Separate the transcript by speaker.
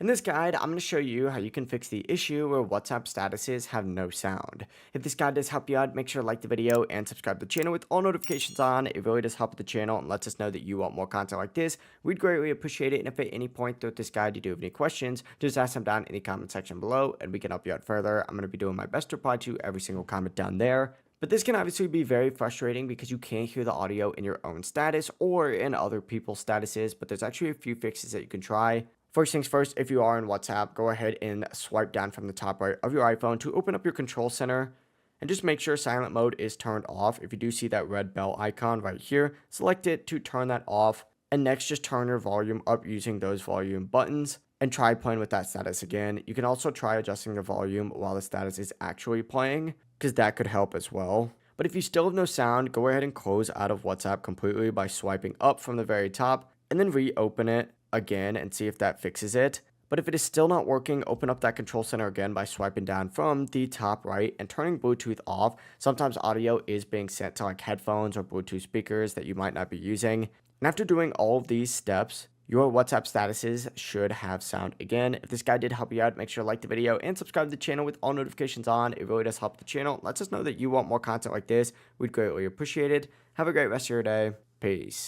Speaker 1: In this guide, I'm going to show you how you can fix the issue where WhatsApp statuses have no sound. If this guide does help you out, make sure to like the video and subscribe to the channel with all notifications on. It really does help the channel and lets us know that you want more content like this. We'd greatly appreciate it, and if at any point throughout this guide you do have any questions, just ask them down in the comment section below and we can help you out further. I'm going to be doing my best to reply to every single comment down there. But this can obviously be very frustrating because you can't hear the audio in your own status or in other people's statuses, but there's actually a few fixes that you can try. First things first, if you are in WhatsApp, go ahead and swipe down from the top right of your iPhone to open up your control center and just make sure silent mode is turned off. If you do see that red bell icon right here, select it to turn that off. And next, just turn your volume up using those volume buttons and try playing with that status again. You can also try adjusting the volume while the status is actually playing, because that could help as well. But if you still have no sound, go ahead and close out of WhatsApp completely by swiping up from the very top and then reopen it again and see if that fixes it. But if it is still not working, open up that control center again by swiping down from the top right and turning Bluetooth off. Sometimes audio is being sent to like headphones or Bluetooth speakers that you might not be using. And after doing all of these steps, your WhatsApp statuses should have sound again. If this guide did help you out, make sure to like the video and subscribe to the channel with all notifications on. It really does help the channel. Lets us know that you want more content like this. We'd greatly appreciate it. Have a great rest of your day. Peace.